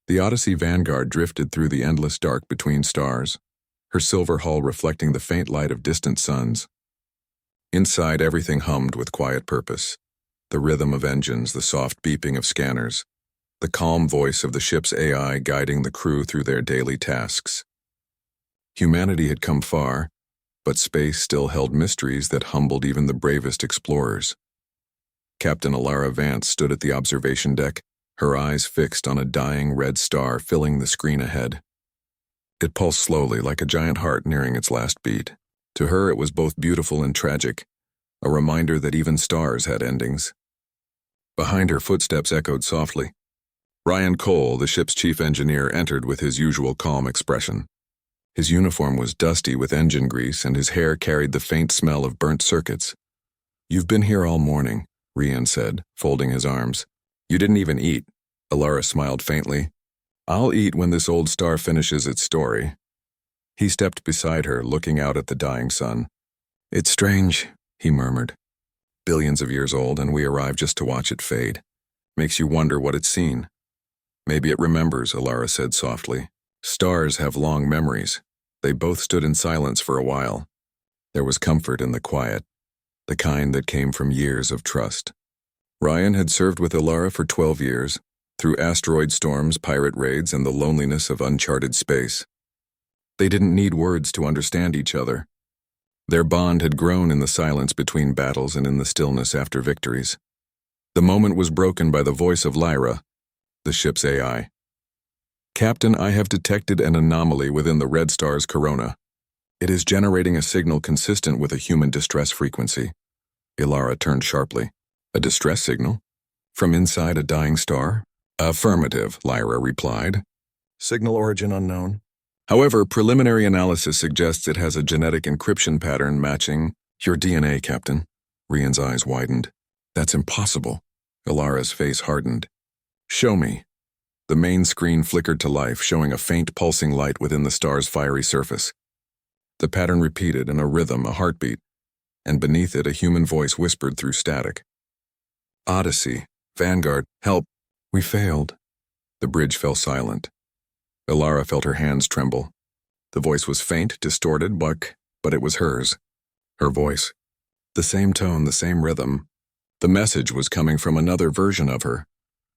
The Odyssey Vanguard drifted through the endless dark between stars, her silver hull reflecting the faint light of distant suns. Inside, everything hummed with quiet purpose. The rhythm of engines, the soft beeping of scanners, the calm voice of the ship's AI guiding the crew through their daily tasks. Humanity had come far, but space still held mysteries that humbled even the bravest explorers. Captain Alara Vance stood at the observation deck, her eyes fixed on a dying red star filling the screen ahead. It pulsed slowly like a giant heart nearing its last beat. To her it was both beautiful and tragic, a reminder that even stars had endings. Behind her, footsteps echoed softly. Ryan Cole, the ship's chief engineer, entered with his usual calm expression. His uniform was dusty with engine grease, and his hair carried the faint smell of burnt circuits. "You've been here all morning," Ryan said, folding his arms. "You didn't even eat." Alara smiled faintly. "I'll eat when this old star finishes its story." He stepped beside her, looking out at the dying sun. "It's strange," he murmured. "Billions of years old, and we arrive just to watch it fade. Makes you wonder what it's seen." "Maybe it remembers," Alara said softly. "Stars have long memories." They both stood in silence for a while. There was comfort in the quiet, the kind that came from years of trust. Ryan had served with Alara for 12 years, through asteroid storms, pirate raids, and the loneliness of uncharted space. They didn't need words to understand each other. Their bond had grown in the silence between battles and in the stillness after victories. The moment was broken by the voice of Lyra, the ship's AI. "Captain, I have detected an anomaly within the red star's corona. It is generating a signal consistent with a human distress frequency." Alara turned sharply. "A distress signal? From inside a dying star?" "Affirmative," Lyra replied. "Signal origin unknown. However, preliminary analysis suggests it has a genetic encryption pattern matching your DNA, Captain." Ryan's eyes widened. "That's impossible." Alara's face hardened. "Show me." The main screen flickered to life, showing a faint pulsing light within the star's fiery surface. The pattern repeated in a rhythm, a heartbeat, and beneath it a human voice whispered through static. "Odyssey, Vanguard, help. We failed." The bridge fell silent. Alara felt her hands tremble. The voice was faint, distorted, but it was hers. Her voice. The same tone, the same rhythm. The message was coming from another version of her.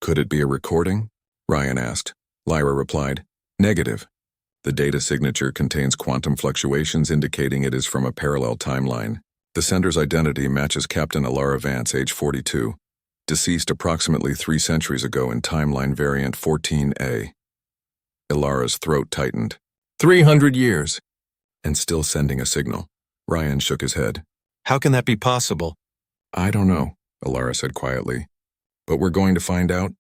Could it be a recording? Ryan asked. Lyra replied, "Negative. The data signature contains quantum fluctuations indicating it is from a parallel timeline. The sender's identity matches Captain Alara Vance, age 42, deceased approximately 3 centuries ago in timeline variant 14A. Alara's throat tightened. 300 years! And still sending a signal. Ryan shook his head. "How can that be possible?" "I don't know," Alara said quietly. "But we're going to find out."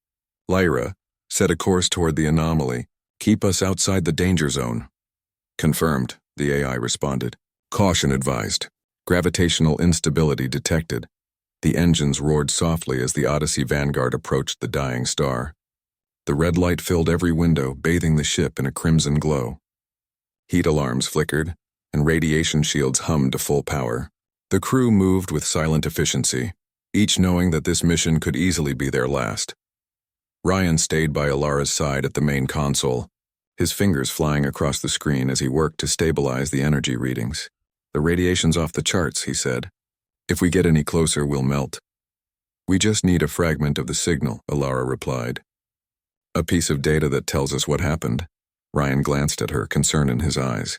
Lyra, set a course toward the anomaly. "Keep us outside the danger zone." "Confirmed," the AI responded. "Caution advised. Gravitational instability detected." The engines roared softly as the Odyssey Vanguard approached the dying star. The red light filled every window, bathing the ship in a crimson glow. Heat alarms flickered, and radiation shields hummed to full power. The crew moved with silent efficiency, each knowing that this mission could easily be their last. Ryan stayed by Alara's side at the main console, his fingers flying across the screen as he worked to stabilize the energy readings. "The radiation's off the charts," he said. "If we get any closer, we'll melt." "We just need a fragment of the signal," Alara replied. "A piece of data that tells us what happened." Ryan glanced at her, concern in his eyes.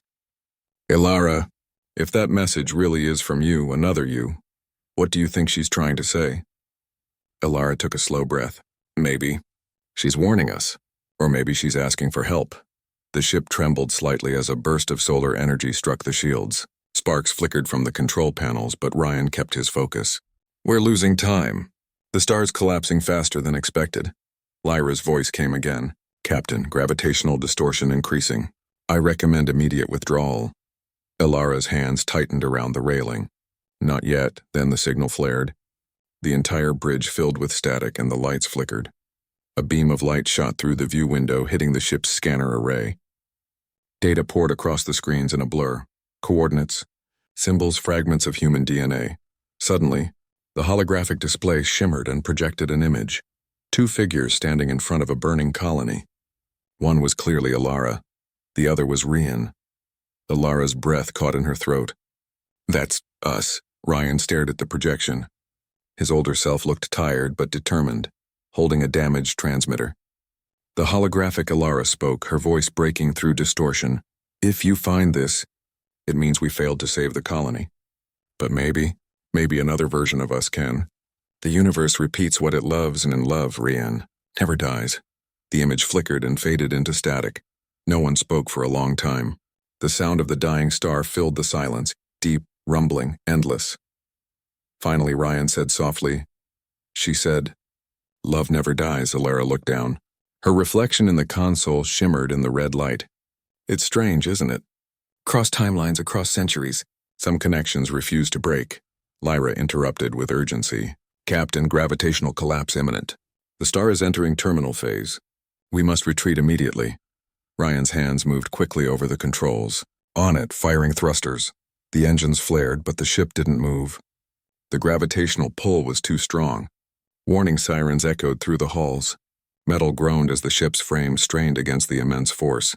"Alara, if that message really is from you, another you, what do you think she's trying to say?" Alara took a slow breath. "Maybe she's warning us, or maybe she's asking for help." The ship trembled slightly as a burst of solar energy struck the shields. Sparks flickered from the control panels, but Ryan kept his focus. "We're losing time. The star's collapsing faster than expected." Lyra's voice came again. "Captain, gravitational distortion increasing. I recommend immediate withdrawal." Alara's hands tightened around the railing. "Not yet," then the signal flared. The entire bridge filled with static and the lights flickered. A beam of light shot through the view window, hitting the ship's scanner array. Data poured across the screens in a blur. Coordinates, symbols, fragments of human DNA. Suddenly, the holographic display shimmered and projected an image. 2 figures standing in front of a burning colony. One was clearly Alara. The other was Rian. Alara's breath caught in her throat. "That's us." Ryan stared at the projection. His older self looked tired but determined, holding a damaged transmitter. The holographic Alara spoke, her voice breaking through distortion. "If you find this, it means we failed to save the colony. But maybe another version of us can. The universe repeats what it loves, and in love, Rian, never dies." The image flickered and faded into static. No one spoke for a long time. The sound of the dying star filled the silence, deep, rumbling, endless. Finally, Ryan said softly, "She said, 'Love never dies.'" Alara looked down. Her reflection in the console shimmered in the red light. "It's strange, isn't it? Cross timelines across centuries. Some connections refuse to break." Lyra interrupted with urgency. "Captain, gravitational collapse imminent. The star is entering terminal phase. We must retreat immediately." Ryan's hands moved quickly over the controls. On it, firing thrusters. The engines flared, but the ship didn't move. The gravitational pull was too strong. Warning sirens echoed through the halls. Metal groaned as the ship's frame strained against the immense force.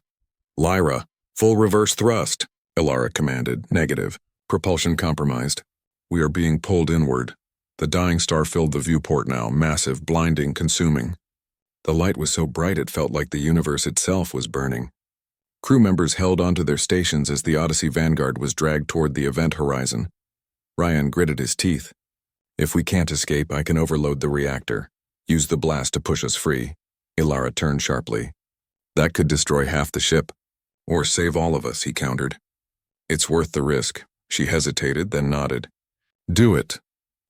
"Lyra, full reverse thrust," Alara commanded. "Negative. Propulsion compromised. We are being pulled inward." The dying star filled the viewport now, massive, blinding, consuming. The light was so bright it felt like the universe itself was burning. Crew members held onto their stations as the Odyssey Vanguard was dragged toward the event horizon. Ryan gritted his teeth. "If we can't escape, I can overload the reactor. Use the blast to push us free." Alara turned sharply. "That could destroy half the ship. Or save all of us," he countered. "It's worth the risk." She hesitated, then nodded. "Do it."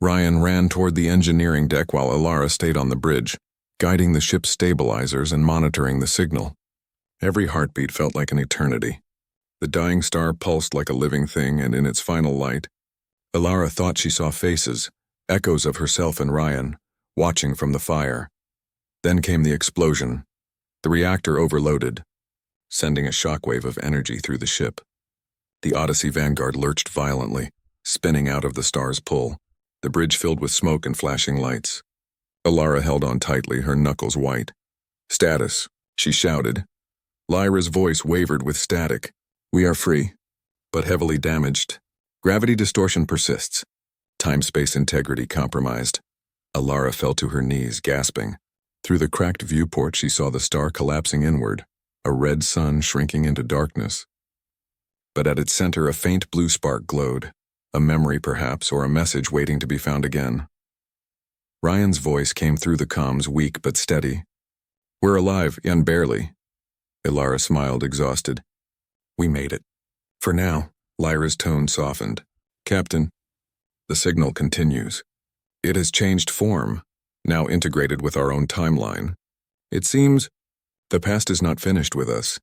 Ryan ran toward the engineering deck while Alara stayed on the bridge, guiding the ship's stabilizers and monitoring the signal. Every heartbeat felt like an eternity. The dying star pulsed like a living thing, and in its final light, Alara thought she saw faces, echoes of herself and Ryan, watching from the fire. Then came the explosion. The reactor overloaded, sending a shockwave of energy through the ship. The Odyssey Vanguard lurched violently, spinning out of the star's pull, the bridge filled with smoke and flashing lights. Alara held on tightly, her knuckles white. "Status," she shouted. Lyra's voice wavered with static. "We are free, but heavily damaged. Gravity distortion persists. Time-space integrity compromised." Alara fell to her knees, gasping. Through the cracked viewport, she saw the star collapsing inward, a red sun shrinking into darkness. But at its center, a faint blue spark glowed, a memory perhaps, or a message waiting to be found again. Ryan's voice came through the comms, weak but steady. "We're alive, and barely." Alara smiled, exhausted. "We made it. For now." Lyra's tone softened. "Captain, the signal continues. It has changed form, now integrated with our own timeline. It seems the past is not finished with us."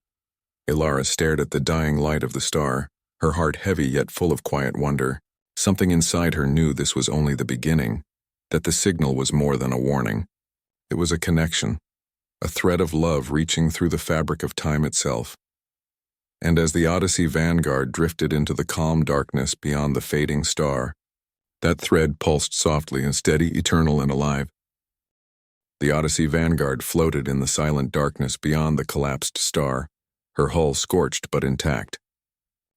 Alara stared at the dying light of the star, her heart heavy yet full of quiet wonder. Something inside her knew this was only the beginning, that the signal was more than a warning. It was a connection, a thread of love reaching through the fabric of time itself. And as the Odyssey Vanguard drifted into the calm darkness beyond the fading star, that thread pulsed softly and steady, eternal and alive. The Odyssey Vanguard floated in the silent darkness beyond the collapsed star, her hull scorched but intact.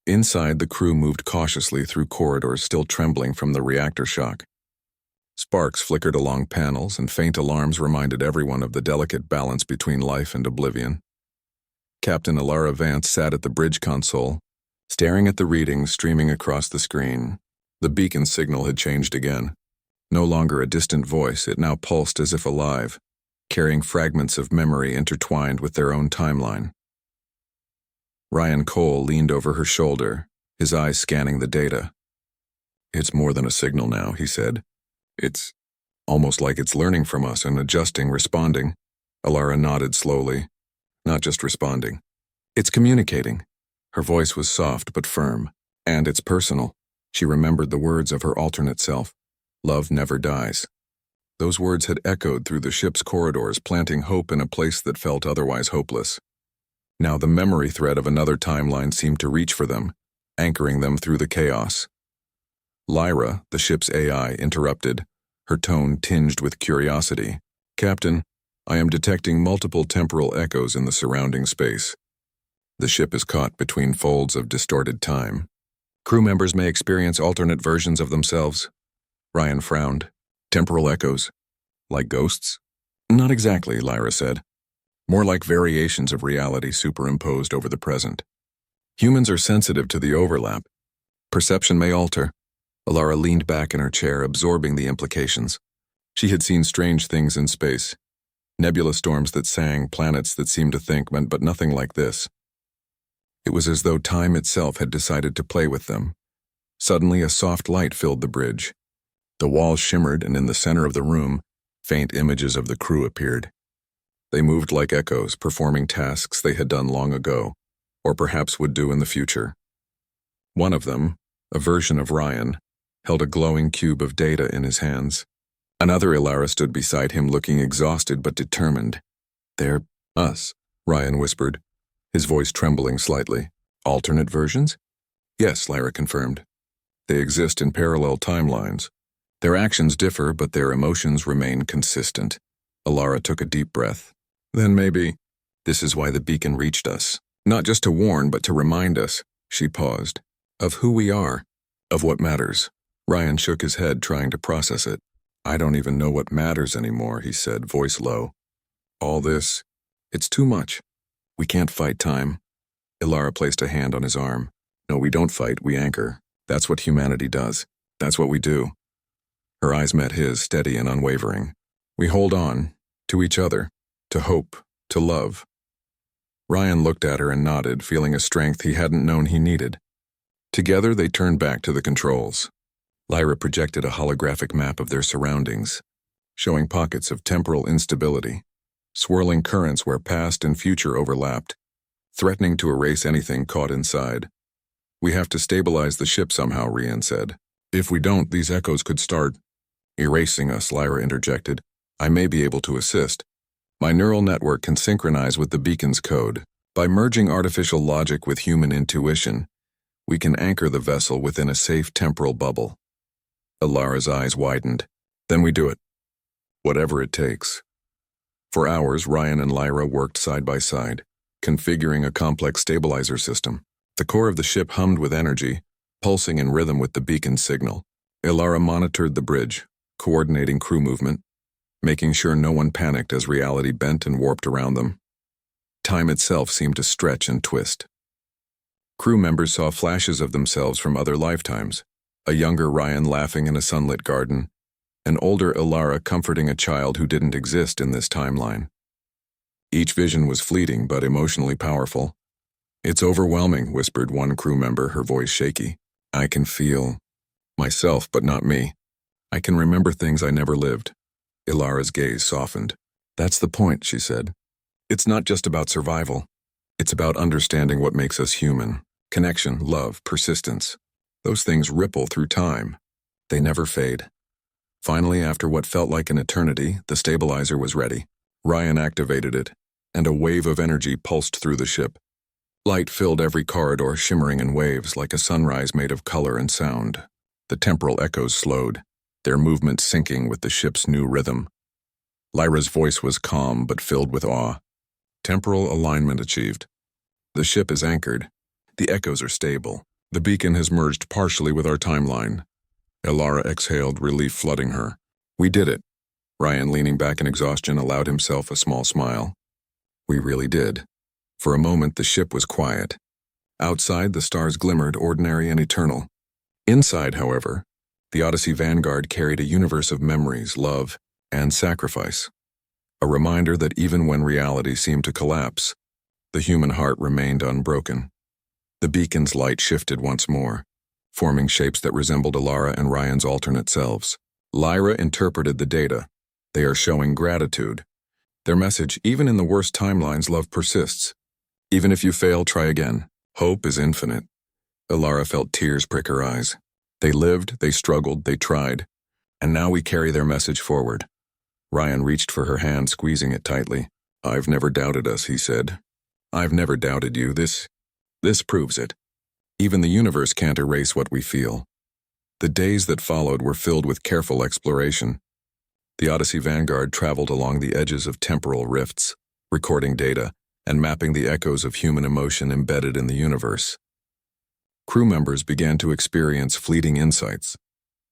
Inside, the crew moved cautiously through corridors still trembling from the reactor shock. Sparks flickered along panels, and faint alarms reminded everyone of the delicate balance between life and oblivion. Captain Alara Vance sat at the bridge console, staring at the readings streaming across the screen. The beacon signal had changed again. No longer a distant voice, it now pulsed as if alive, carrying fragments of memory intertwined with their own timeline. Ryan Cole leaned over her shoulder, his eyes scanning the data. "It's more than a signal now," he said. "It's almost like it's learning from us and adjusting, responding." Alara nodded slowly. "Not just responding. It's communicating." Her voice was soft but firm, and it's personal. She remembered the words of her alternate self. "Love never dies." Those words had echoed through the ship's corridors, planting hope in a place that felt otherwise hopeless. Now the memory thread of another timeline seemed to reach for them, anchoring them through the chaos. Lyra, the ship's AI, interrupted, her tone tinged with curiosity. "Captain, I am detecting multiple temporal echoes in the surrounding space. The ship is caught between folds of distorted time. Crew members may experience alternate versions of themselves. Ryan frowned. Temporal echoes? Like ghosts? Not exactly, Lyra said. More like variations of reality superimposed over the present. Humans are sensitive to the overlap. Perception may alter. Alara leaned back in her chair, absorbing the implications. She had seen strange things in space. Nebula storms that sang, planets that seemed to think, but nothing like this. It was as though time itself had decided to play with them. Suddenly, a soft light filled the bridge. The walls shimmered, and in the center of the room, faint images of the crew appeared. They moved like echoes, performing tasks they had done long ago, or perhaps would do in the future. One of them, a version of Ryan, held a glowing cube of data in his hands. Another Ilara stood beside him, looking exhausted but determined. "They're us," Ryan whispered, his voice trembling slightly. "Alternate versions?" "Yes," Lyra confirmed. "They exist in parallel timelines. Their actions differ, but their emotions remain consistent." Alara took a deep breath. "Then maybe this is why the beacon reached us. Not just to warn, but to remind us," she paused, "of who we are, of what matters." Ryan shook his head, trying to process it. "I don't even know what matters anymore," he said, voice low. "All this, it's too much. We can't fight time." Ilara placed a hand on his arm. "No, we don't fight, we anchor. That's what humanity does. That's what we do." Her eyes met his, steady and unwavering. "We hold on, to each other, to hope, to love." Ryan looked at her and nodded, feeling a strength he hadn't known he needed. Together they turned back to the controls. Lyra projected a holographic map of their surroundings, showing pockets of temporal instability, swirling currents where past and future overlapped, threatening to erase anything caught inside. "We have to stabilize the ship somehow," Ryan said. "If we don't, these echoes could start erasing us," Lyra interjected. "I may be able to assist. My neural network can synchronize with the beacon's code. By merging artificial logic with human intuition, we can anchor the vessel within a safe temporal bubble." Alara's eyes widened. "Then we do it. Whatever it takes." For hours, Ryan and Lyra worked side by side, configuring a complex stabilizer system. The core of the ship hummed with energy, pulsing in rhythm with the beacon's signal. Alara monitored the bridge, coordinating crew movement, making sure no one panicked as reality bent and warped around them. Time itself seemed to stretch and twist. Crew members saw flashes of themselves from other lifetimes, a younger Ryan laughing in a sunlit garden, an older Alara comforting a child who didn't exist in this timeline. Each vision was fleeting but emotionally powerful. "It's overwhelming," whispered one crew member, her voice shaky. "I can feel myself, but not me. I can remember things I never lived." Ilara's gaze softened. "That's the point," she said. "It's not just about survival. It's about understanding what makes us human. Connection, love, persistence. Those things ripple through time. They never fade." Finally, after what felt like an eternity, the stabilizer was ready. Ryan activated it, and a wave of energy pulsed through the ship. Light filled every corridor, shimmering in waves like a sunrise made of color and sound. The temporal echoes slowed, their movement syncing with the ship's new rhythm. Lyra's voice was calm but filled with awe. "Temporal alignment achieved. The ship is anchored. The echoes are stable. The beacon has merged partially with our timeline." Alara exhaled, relief flooding her. "We did it." Ryan, leaning back in exhaustion, allowed himself a small smile. "We really did." For a moment, the ship was quiet. Outside, the stars glimmered, ordinary and eternal. Inside, however, the Odyssey Vanguard carried a universe of memories, love, and sacrifice. A reminder that even when reality seemed to collapse, the human heart remained unbroken. The beacon's light shifted once more, forming shapes that resembled Alara and Ryan's alternate selves. Lyra interpreted the data. "They are showing gratitude. Their message, even in the worst timelines, love persists. Even if you fail, try again. Hope is infinite." Alara felt tears prick her eyes. They lived, they struggled, they tried. And now we carry their message forward. Ryan reached for her hand, squeezing it tightly. "I've never doubted us," he said. "I've never doubted you. This proves it. Even the universe can't erase what we feel." The days that followed were filled with careful exploration. The Odyssey Vanguard traveled along the edges of temporal rifts, recording data and mapping the echoes of human emotion embedded in the universe. Crew members began to experience fleeting insights,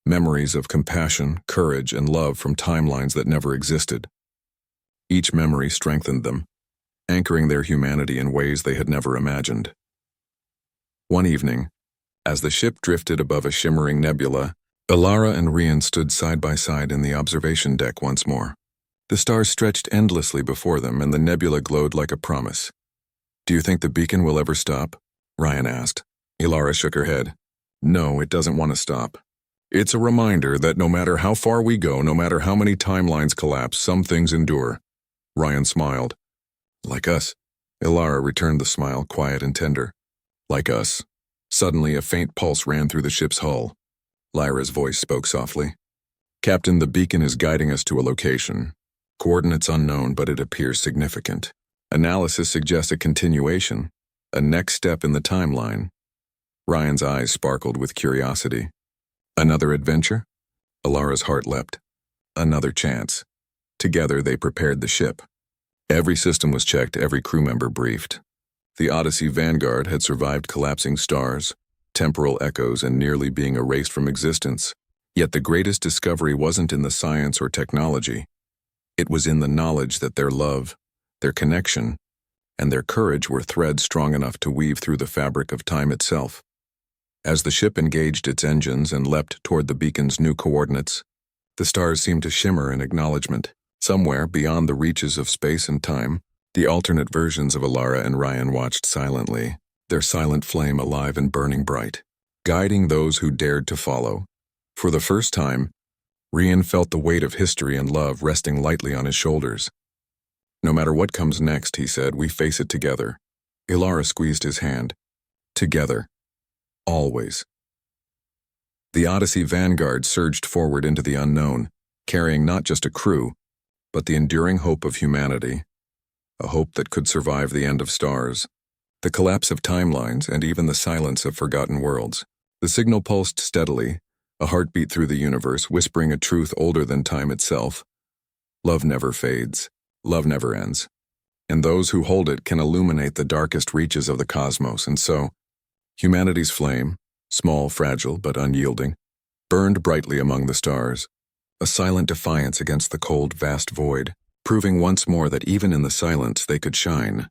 memories of compassion, courage, and love from timelines that never existed. Each memory strengthened them, anchoring their humanity in ways they had never imagined. One evening, as the ship drifted above a shimmering nebula, Alara and Rian stood side by side in the observation deck once more. The stars stretched endlessly before them, and the nebula glowed like a promise. "Do you think the beacon will ever stop?" Rian asked. Alara shook her head. "No, it doesn't want to stop. It's a reminder that no matter how far we go, no matter how many timelines collapse, some things endure." Rian smiled. "Like us." Alara returned the smile, quiet and tender. "Like us." Suddenly, a faint pulse ran through the ship's hull. Lyra's voice spoke softly. "Captain, the beacon is guiding us to a location. Coordinates unknown, but it appears significant. Analysis suggests a continuation, a next step in the timeline." Ryan's eyes sparkled with curiosity. "Another adventure?" Alara's heart leapt. Another chance. Together they prepared the ship. Every system was checked, every crew member briefed. The Odyssey Vanguard had survived collapsing stars, temporal echoes, and nearly being erased from existence. Yet the greatest discovery wasn't in the science or technology. It was in the knowledge that their love, their connection, and their courage were threads strong enough to weave through the fabric of time itself. As the ship engaged its engines and leapt toward the beacon's new coordinates, the stars seemed to shimmer in acknowledgement. Somewhere beyond the reaches of space and time, the alternate versions of Alara and Ryan watched silently, their silent flame alive and burning bright, guiding those who dared to follow. For the first time, Rian felt the weight of history and love resting lightly on his shoulders. "No matter what comes next," he said, "we face it together." Alara squeezed his hand. "Together. Always." The Odyssey Vanguard surged forward into the unknown, carrying not just a crew, but the enduring hope of humanity, a hope that could survive the end of stars, the collapse of timelines, and even the silence of forgotten worlds. The signal pulsed steadily, a heartbeat through the universe, whispering a truth older than time itself. Love never fades. Love never ends. And those who hold it can illuminate the darkest reaches of the cosmos, and so, humanity's flame, small, fragile, but unyielding, burned brightly among the stars, a silent defiance against the cold, vast void, proving once more that even in the silence they could shine.